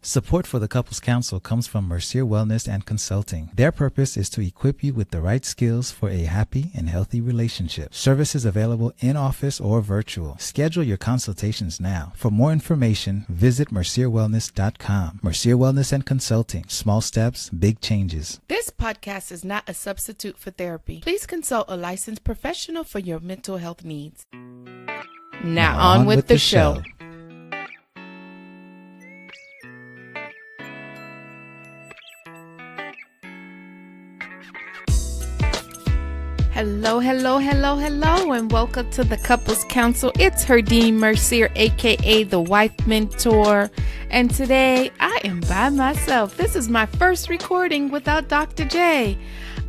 Support for the Couples Council comes from Mercier Wellness and Consulting. Their purpose is to equip you with the right skills for a happy and healthy relationship. Services available in office or virtual. Schedule your consultations now. For more information, visit mercierwellness.com. Mercier Wellness and Consulting. Small steps, big changes. This podcast is not a substitute for therapy. Please consult a licensed professional for your mental health needs. Now on with the show. Hello, and welcome to the Couples Council. It's Herdyne Mercier, aka the Wife Mentor, and today I am by myself. This is my first recording without Dr. J.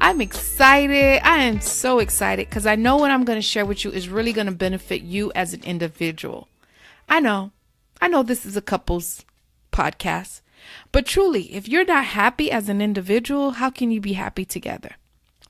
I'm excited. I am so excited because I know what I'm going to share with you is really going to benefit you as an individual. I know this is a couples podcast, but truly, if you're not happy as an individual, how can you be happy together?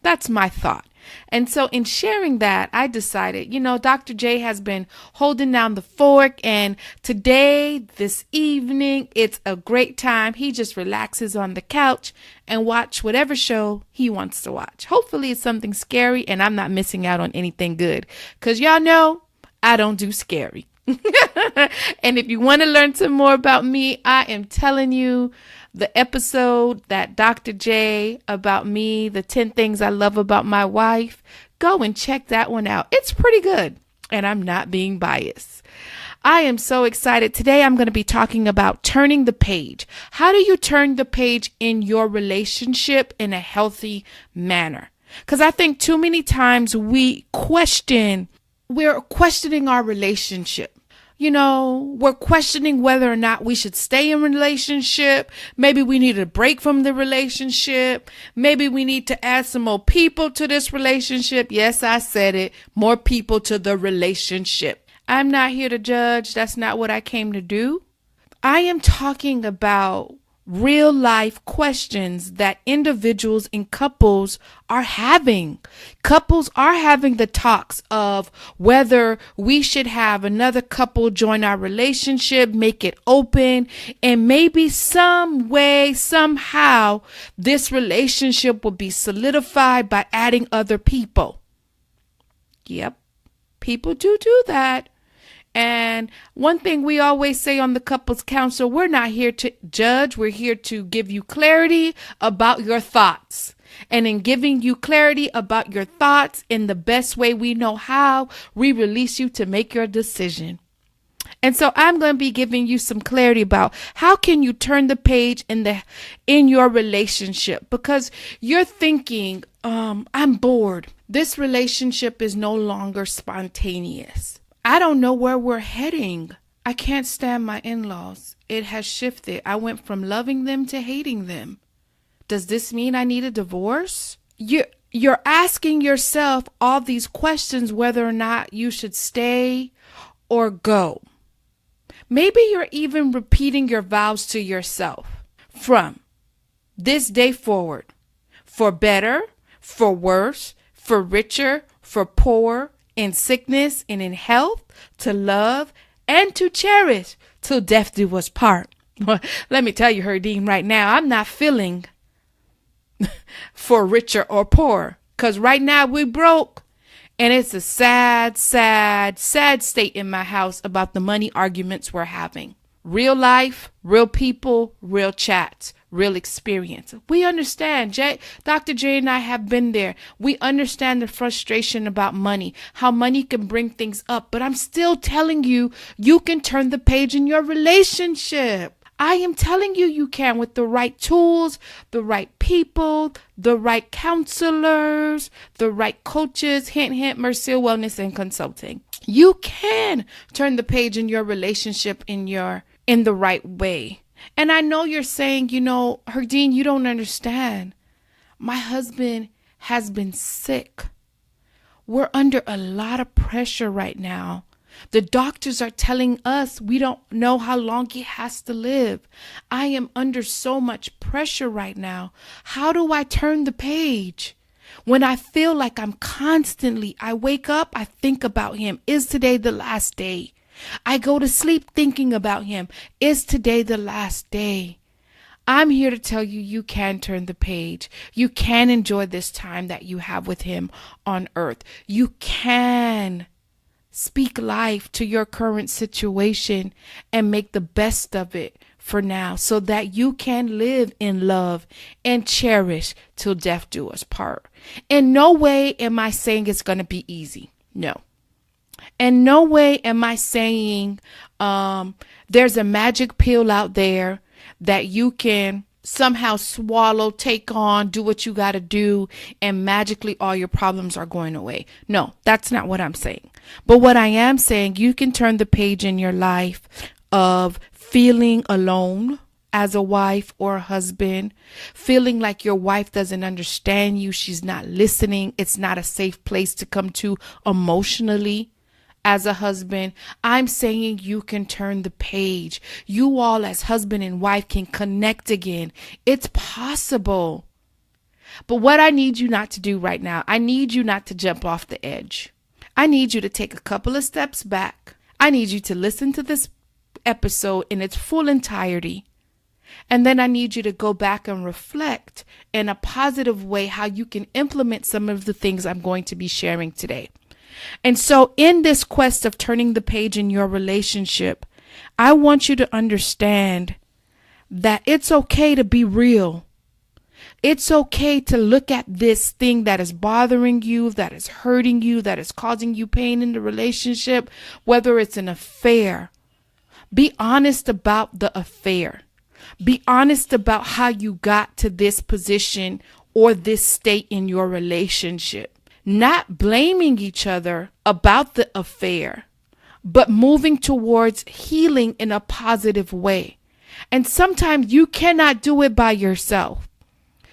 That's my thought. And so in sharing that, I decided, Dr. J has been holding down the fort, and today, this evening, it's a great time. He just relaxes on the couch and watch whatever show he wants to watch. Hopefully it's something scary and I'm not missing out on anything good, because y'all know I don't do scary. And if you want to learn some more about me, I am telling you, the episode that Dr. J about me, the 10 things I love about my wife, go and check that one out. It's pretty good, and I'm not being biased. I am so excited. Today I'm going to be talking about turning the page. How do you turn the page in your relationship in a healthy manner? Because I think too many times we're questioning our relationship. We're questioning whether or not we should stay in a relationship. Maybe we need a break from the relationship. Maybe we need to add some more people to this relationship. Yes, I said it. More people to the relationship. I'm not here to judge. That's not what I came to do. I am talking about real life questions that individuals and couples are having. Couples are having the talks of whether we should have another couple join our relationship, make it open, and maybe some way, somehow, this relationship will be solidified by adding other people. Yep, people do that. And one thing we always say on the Couples Council, we're not here to judge. We're here to give you clarity about your thoughts. And in giving you clarity about your thoughts in the best way we know how, we release you to make your decision. And so I'm going to be giving you some clarity about how can you turn the page in your relationship, because you're thinking, I'm bored. This relationship is no longer spontaneous. I don't know where we're heading. I can't stand my in-laws. It has shifted. I went from loving them to hating them. Does this mean I need a divorce? You're asking yourself all these questions whether or not you should stay or go. Maybe you're even repeating your vows to yourself from this day forward. For better, for worse, for richer, for poorer, in sickness and in health, to love and to cherish till death do us part. Well, let me tell you, Herdyne, right now, I'm not feeling for richer or poor, because right now we broke, and it's a sad state in my house about the money arguments we're having. Real life, real people, real chats, real experience. We understand. Dr. J and I have been there. We understand the frustration about money, how money can bring things up. But I'm still telling you, you can turn the page in your relationship. I am telling you, you can, with the right tools, the right people, the right counselors, the right coaches, hint, hint, Mercier Wellness and Consulting. You can turn the page in your relationship in the right way. And I know you're saying, Herdyne, you don't understand. My husband has been sick. We're under a lot of pressure right now. The doctors are telling us we don't know how long he has to live. I am under so much pressure right now. How do I turn the page? When I feel like I wake up, I think about him. Is today the last day? I go to sleep thinking about him. Is today the last day? I'm here to tell you, you can turn the page. You can enjoy this time that you have with him on earth. You can speak life to your current situation and make the best of it for now so that you can live in love and cherish till death do us part. In no way am I saying it's going to be easy. No. In no way am I saying there's a magic pill out there that you can somehow swallow, take on, do what you got to do, and magically all your problems are going away. No, that's not what I'm saying. But what I am saying, you can turn the page in your life of feeling alone as a wife or a husband, feeling like your wife doesn't understand you, she's not listening, it's not a safe place to come to emotionally. As a husband, I'm saying you can turn the page. You all as husband and wife can connect again. It's possible. But what I need you not to do right now, I need you not to jump off the edge. I need you to take a couple of steps back. I need you to listen to this episode in its full entirety. And then I need you to go back and reflect in a positive way how you can implement some of the things I'm going to be sharing today. And so in this quest of turning the page in your relationship, I want you to understand that it's okay to be real. It's okay to look at this thing that is bothering you, that is hurting you, that is causing you pain in the relationship, whether it's an affair. Be honest about the affair. Be honest about how you got to this position or this state in your relationship. Not blaming each other about the affair, but moving towards healing in a positive way. And sometimes you cannot do it by yourself.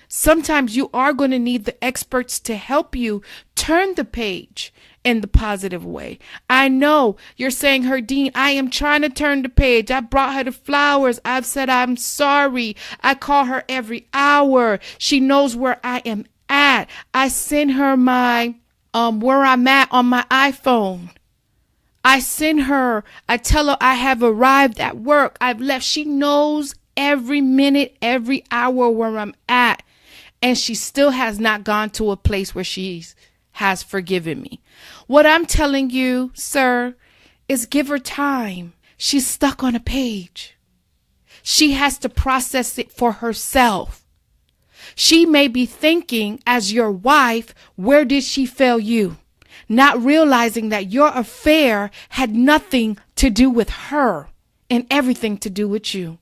Sometimes you are going to need the experts to help you turn the page in the positive way. I know you're saying, Herdyne, I am trying to turn the page. I brought her the flowers. I've said I'm sorry. I call her every hour. She knows where I am at. I send her my where I'm at on my iPhone. I send her, I tell her I have arrived at work. I've left. She knows every minute, every hour where I'm at. And she still has not gone to a place where she has forgiven me. What I'm telling you, sir, is give her time. She's stuck on a page. She has to process it for herself. She may be thinking as your wife, where did she fail you? Not realizing that your affair had nothing to do with her and everything to do with you.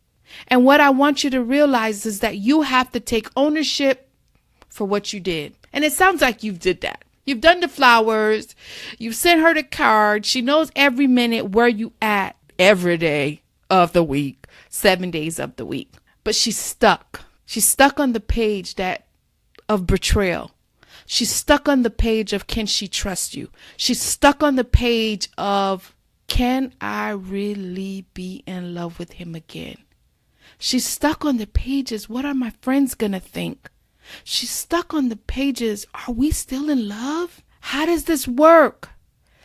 And what I want you to realize is that you have to take ownership for what you did. And it sounds like you did that. You've done the flowers. You've sent her the card. She knows every minute where you at every day of the week, 7 days of the week. But she's stuck. She's stuck on the page of betrayal. She's stuck on the page of can she trust you? She's stuck on the page of can I really be in love with him again? She's stuck on the pages, what are my friends gonna think? She's stuck on the pages, are we still in love? How does this work?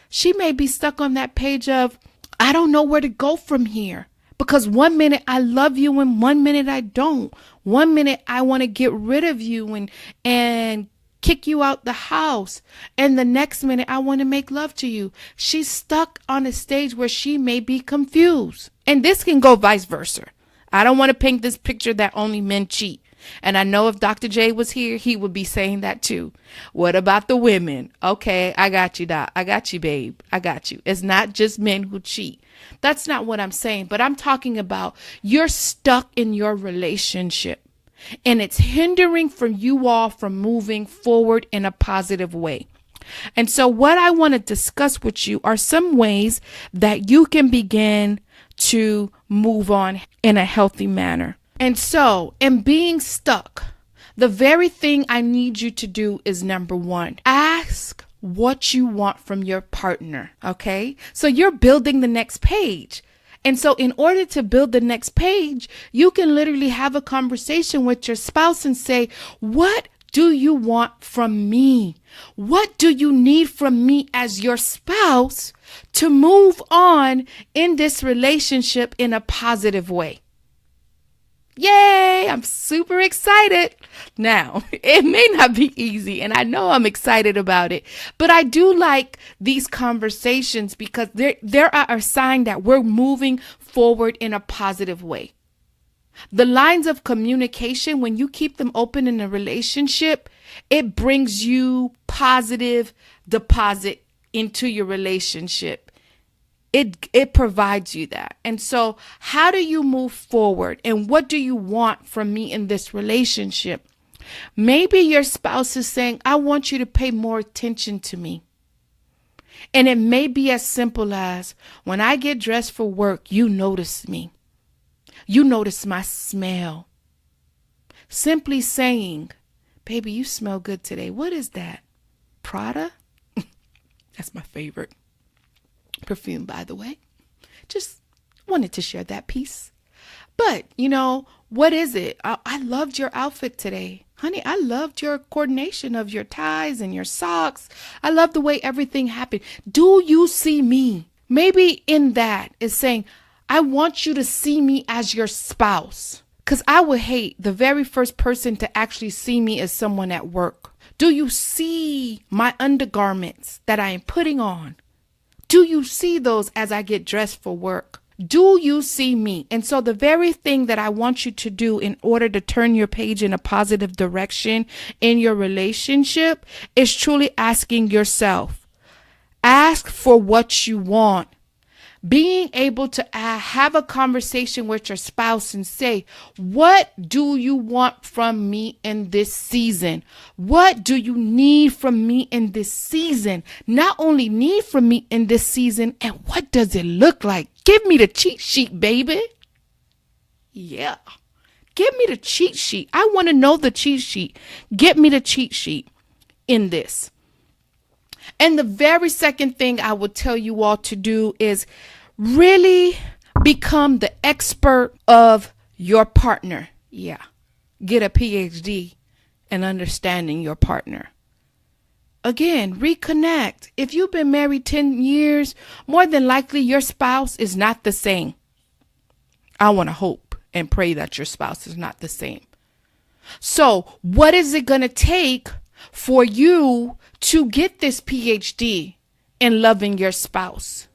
She may be stuck on that page of I don't know where to go from here. Because 1 minute I love you and 1 minute I don't. 1 minute I want to get rid of you and kick you out the house. And the next minute I want to make love to you. She's stuck on a stage where she may be confused. And this can go vice versa. I don't want to paint this picture that only men cheat. And I know if Dr. J was here, he would be saying that too. What about the women? Okay, I got you, Doc. I got you, babe. I got you. It's not just men who cheat. That's not what I'm saying. But I'm talking about you're stuck in your relationship. And it's hindering from you all from moving forward in a positive way. And so what I want to discuss with you are some ways that you can begin to move on in a healthy manner. And so in being stuck, the very thing I need you to do is number one, ask what you want from your partner. Okay. So you're building the next page. And so in order to build the next page, you can literally have a conversation with your spouse and say, what do you want from me? What do you need from me as your spouse to move on in this relationship in a positive way? Yay! I'm super excited. Now, it may not be easy, and I know I'm excited about it, but I do like these conversations because there are a sign that we're moving forward in a positive way. The lines of communication, when you keep them open in a relationship, it brings you positive deposit into your relationship. It provides you that. And so how do you move forward? And what do you want from me in this relationship? Maybe your spouse is saying, I want you to pay more attention to me. And it may be as simple as, when I get dressed for work, you notice me. You notice my smell. Simply saying, baby, you smell good today. What is that? Prada? That's my favorite perfume, by the way. Just wanted to share that piece. But, what is it? I loved your outfit today. Honey, I loved your coordination of your ties and your socks. I love the way everything happened. Do you see me? Maybe in that is saying, I want you to see me as your spouse. Because I would hate the very first person to actually see me as someone at work. Do you see my undergarments that I am putting on? Do you see those as I get dressed for work? Do you see me? And so the very thing that I want you to do in order to turn your page in a positive direction in your relationship is truly asking yourself, ask for what you want. Being able to have a conversation with your spouse and say, what do you want from me in this season? What do you need from me in this season? Not only need from me in this season, and what does it look like? Give me the cheat sheet, baby. Yeah. Give me the cheat sheet. I want to know the cheat sheet. Get me the cheat sheet in this. And the very second thing I would tell you all to do is really become the expert of your partner. Yeah. Get a PhD in understanding your partner. Again, reconnect. If you've been married 10 years, more than likely your spouse is not the same. I want to hope and pray that your spouse is not the same. So what is it going to take for you to get this PhD in loving your spouse?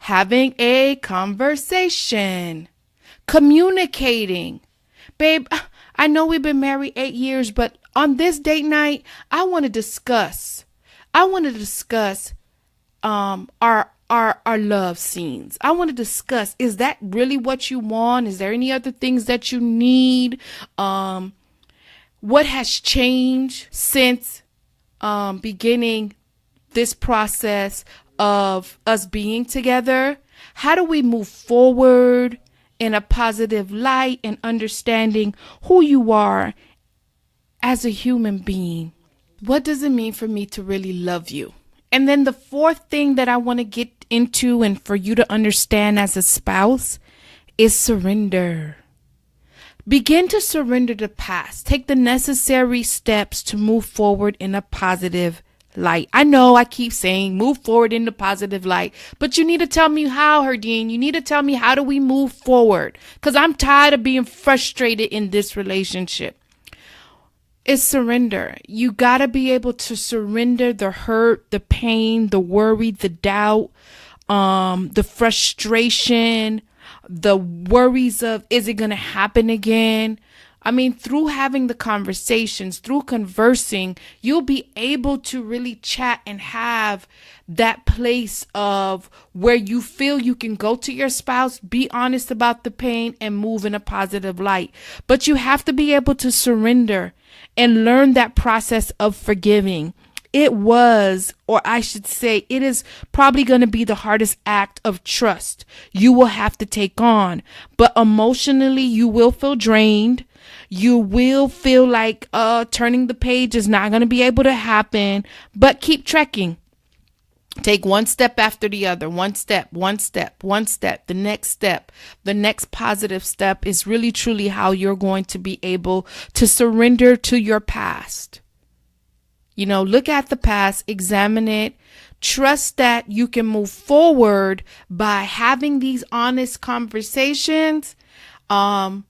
Having a conversation, communicating. Babe, I know we've been married 8 years, but on this date night, I want to discuss our love scenes. I want to discuss, is that really what you want? Is there any other things that you need? What has changed since beginning this process of us being together? How do we move forward in a positive light and understanding who you are as a human being? What does it mean for me to really love you? And then the fourth thing that I want to get into and for you to understand as a spouse is surrender. Begin to surrender the past. Take the necessary steps to move forward in a positive light. I know I keep saying move forward in the positive light, but you need to tell me how, Herdyne. You need to tell me, how do we move forward? Because I'm tired of being frustrated in this relationship. It's surrender. You got to be able to surrender the hurt, the pain, the worry, the doubt, the frustration, the worries of, is it going to happen again? I mean, through having the conversations, through conversing, you'll be able to really chat and have that place of where you feel you can go to your spouse, be honest about the pain, and move in a positive light. But you have to be able to surrender and learn that process of forgiving. It was, or I should say, it is probably going to be the hardest act of trust you will have to take on. But emotionally, you will feel drained. You will feel like turning the page is not going to be able to happen, but keep trekking. Take one step after the other, one step, the next positive step is really truly how you're going to be able to surrender to your past. Look at the past, examine it, trust that you can move forward by having these honest conversations, and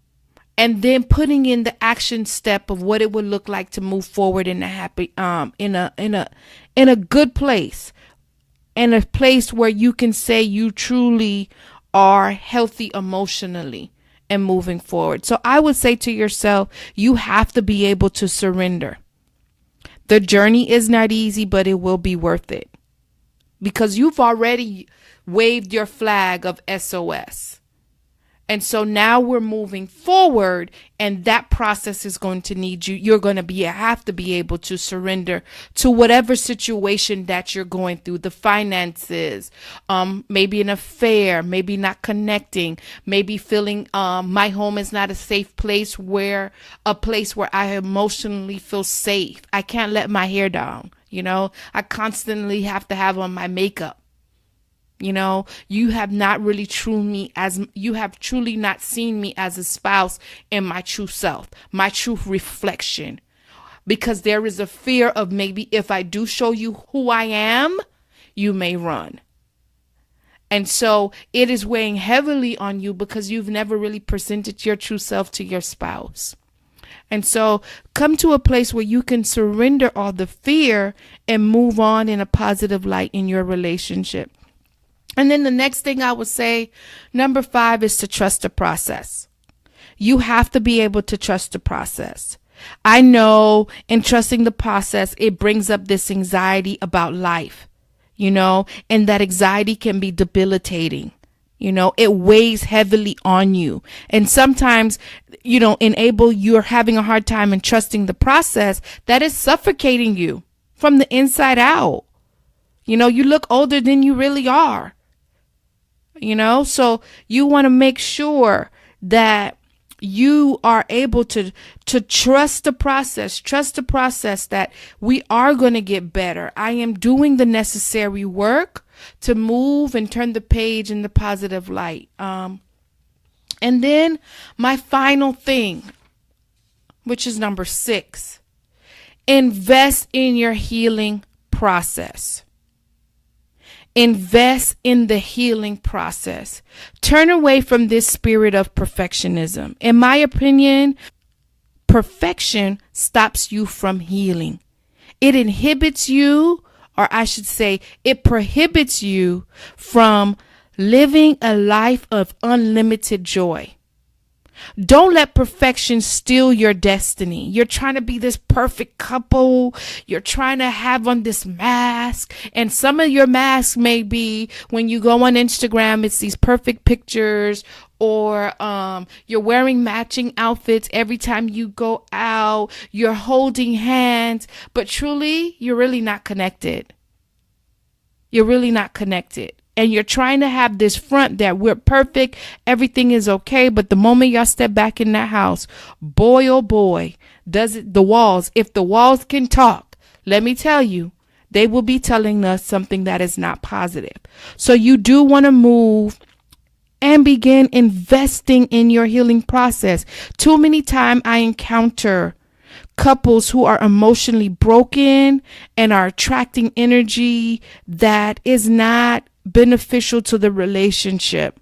then putting in the action step of what it would look like to move forward in a happy, in a good place, in a place where you can say you truly are healthy emotionally and moving forward. So I would say to yourself, you have to be able to surrender. The journey is not easy, but it will be worth it, because you've already waved your flag of SOS. And so now we're moving forward, and that process is going to need you. You're going to have to be able to surrender to whatever situation that you're going through, the finances, maybe an affair, maybe not connecting, maybe feeling my home is not a safe place, where I emotionally feel safe. I can't let my hair down. I constantly have to have on my makeup. You have not really truly not seen me as a spouse in my true self, my true reflection, because there is a fear of maybe if I do show you who I am, you may run. And so it is weighing heavily on you because you've never really presented your true self to your spouse. And so come to a place where you can surrender all the fear and move on in a positive light in your relationship. And then the next thing I would say, number 5, is to trust the process. You have to be able to trust the process. I know in trusting the process, it brings up this anxiety about life, and that anxiety can be debilitating. It weighs heavily on you. And sometimes, you're having a hard time in trusting the process that is suffocating you from the inside out. You look older than you really are. So you want to make sure that you are able to trust the process that we are going to get better. I am doing the necessary work to move and turn the page in the positive light. And then my final thing, which is number 6, invest in your healing process. Invest in the healing process. Turn away from this spirit of perfectionism. In my opinion, perfection stops you from healing. It inhibits you, or I should say, it prohibits you from living a life of unlimited joy. Don't let perfection steal your destiny. You're trying to be this perfect couple. You're trying to have on this mask. And some of your masks may be when you go on Instagram, it's these perfect pictures, or you're wearing matching outfits every time you go out. You're holding hands, but truly, you're really not connected. You're really not connected. And you're trying to have this front that we're perfect, everything is okay. But the moment y'all step back in that house, boy, oh boy, if the walls can talk, let me tell you, they will be telling us something that is not positive. So you do want to move and begin investing in your healing process. Too many times I encounter couples who are emotionally broken and are attracting energy that is not beneficial to the relationship.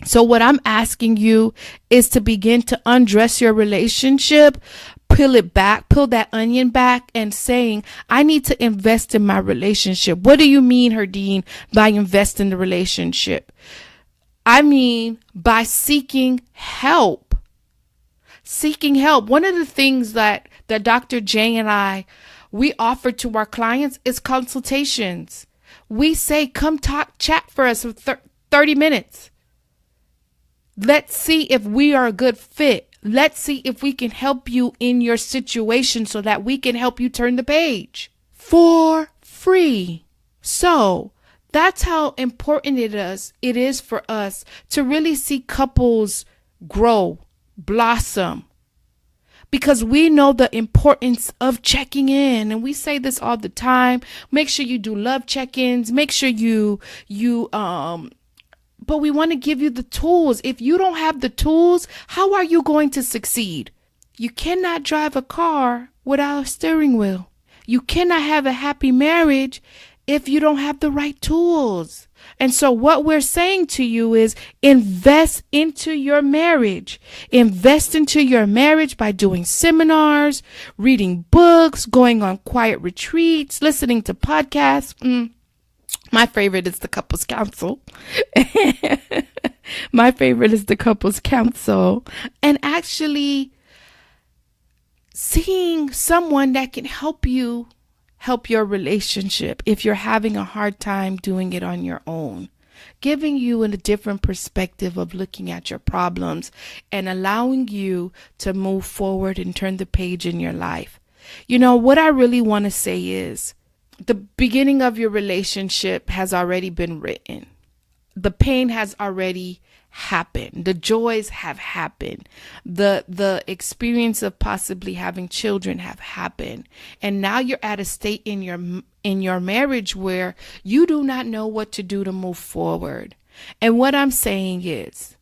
So what I'm asking you is to begin to undress your relationship, peel it back, peel that onion back, and saying, I need to invest in my relationship. What do you mean, Herdyne, by invest in the relationship? I mean by seeking help. Seeking help. One of the things that Dr. Jay and we offer to our clients is consultations. We say, come chat for us for 30 minutes. Let's see if we are a good fit. Let's see if we can help you in your situation so that we can help you turn the page for free. So that's how important it is for us to really see couples grow, blossom. Because we know the importance of checking in. And we say this all the time. Make sure you do love check-ins. Make sure but we want to give you the tools. If you don't have the tools, how are you going to succeed? You cannot drive a car without a steering wheel. You cannot have a happy marriage if you don't have the right tools. And so what we're saying to you is invest into your marriage. Invest into your marriage by doing seminars, reading books, going on quiet retreats, listening to podcasts. My favorite is the Couples Council. My favorite is the Couples Council. And actually seeing someone that can help you help your relationship if you're having a hard time doing it on your own, giving you a different perspective of looking at your problems and allowing you to move forward and turn the page in your life. You know, what I really want to say is the beginning of your relationship has already been written. The pain has already happened. The joys have happened. The experience of possibly having children have happened. And now you're at a state in your marriage where you do not know what to do to move forward. And what I'm saying is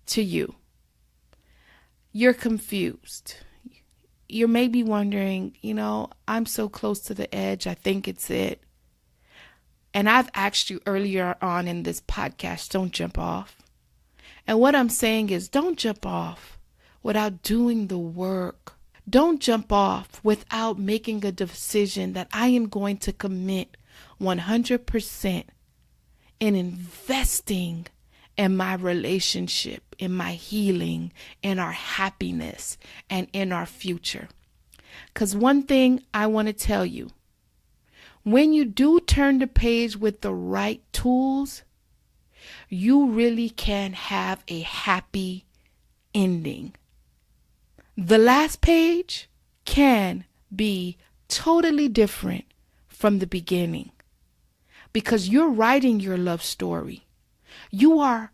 to you, you're confused. You may be wondering, I'm so close to the edge. I think it's it. And I've asked you earlier on in this podcast, don't jump off. And what I'm saying is don't jump off without doing the work. Don't jump off without making a decision that I am going to commit 100% in investing in my relationship, in my healing, in our happiness, and in our future. Because one thing I want to tell you, when you do turn the page with the right tools, you really can have a happy ending. The last page can be totally different from the beginning because you're writing your love story. You are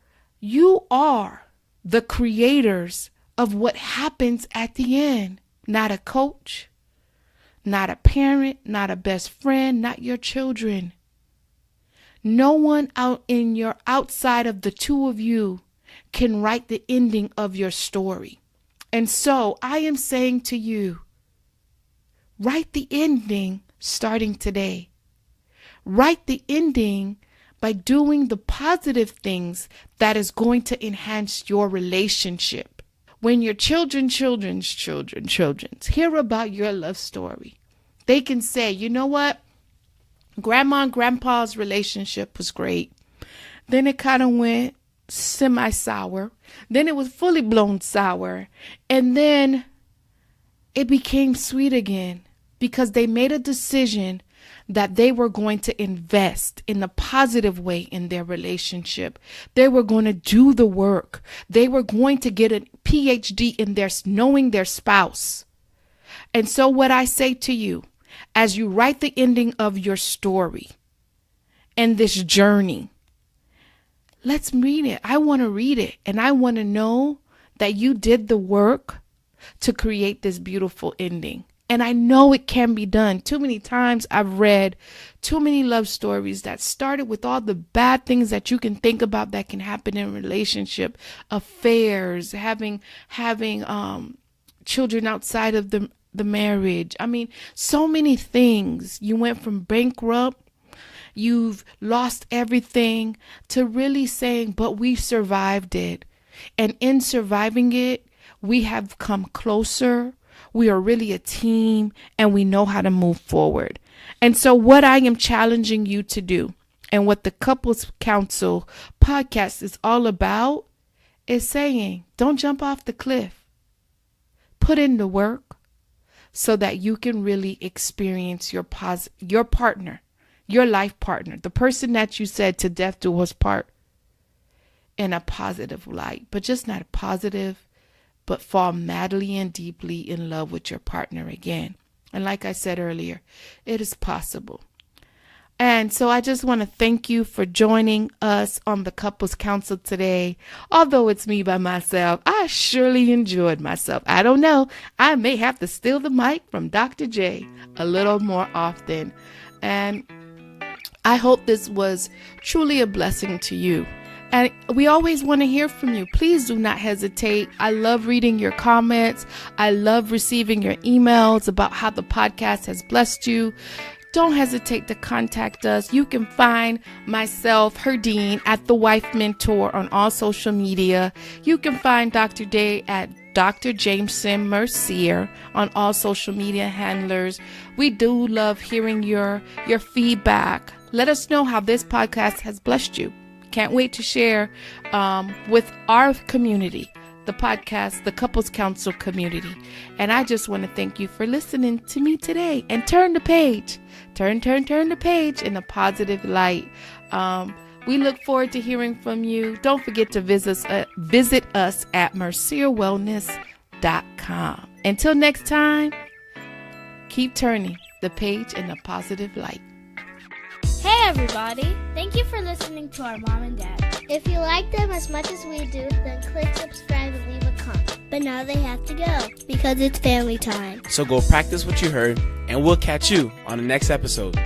the creators of what happens at the end, not a coach, not a parent, not a best friend, not your children. No one outside of the two of you can write the ending of your story. And so I am saying to you, write the ending starting today. Write the ending by doing the positive things that is going to enhance your relationship. When your children's hear about your love story, they can say, you know what? Grandma and grandpa's relationship was great. Then it kind of went semi-sour. Then it was fully blown sour. And then it became sweet again because they made a decision that they were going to invest in a positive way in their relationship. They were going to do the work. They were going to get a PhD in knowing their spouse. And so what I say to you, as you write the ending of your story and this journey, let's read it. I want to read it. And I want to know that you did the work to create this beautiful ending. And I know it can be done. Too many times I've read too many love stories that started with all the bad things that you can think about that can happen in a relationship, affairs, having children outside of the marriage. I mean, so many things. You went from bankrupt, you've lost everything, to really saying, but we survived it. And in surviving it, we have come closer. We are really a team and we know how to move forward. And so what I am challenging you to do, and what the Couples Council podcast is all about, is saying, don't jump off the cliff. Put in the work so that you can really experience your partner, your life partner, the person that you said to death do us part, in a positive light, but just not a positive, but fall madly and deeply in love with your partner again. And like I said earlier, it is possible. And so I just want to thank you for joining us on the Couples Council today. Although it's me by myself, I surely enjoyed myself. I don't know. I may have to steal the mic from Dr. J a little more often. And I hope this was truly a blessing to you. And we always want to hear from you. Please do not hesitate. I love reading your comments. I love receiving your emails about how the podcast has blessed you. Don't hesitate to contact us. You can find myself, Herdyne, at The Wife Mentor on all social media. You can find Dr. Day at Dr. Jameson Mercier on all social media handlers. We do love hearing your feedback. Let us know how this podcast has blessed you. Can't wait to share with our community, the podcast, the Couples Council community. And I just want to thank you for listening to me today. And turn the page. Turn the page in a positive light. We look forward to hearing from you. Don't forget to visit us at mercierwellness.com. Until next time, keep turning the page in a positive light. Hey everybody! Thank you for listening to our mom and dad. If you like them as much as we do, then click subscribe and leave a comment. But now they have to go because it's family time. So go practice what you heard, and we'll catch you on the next episode.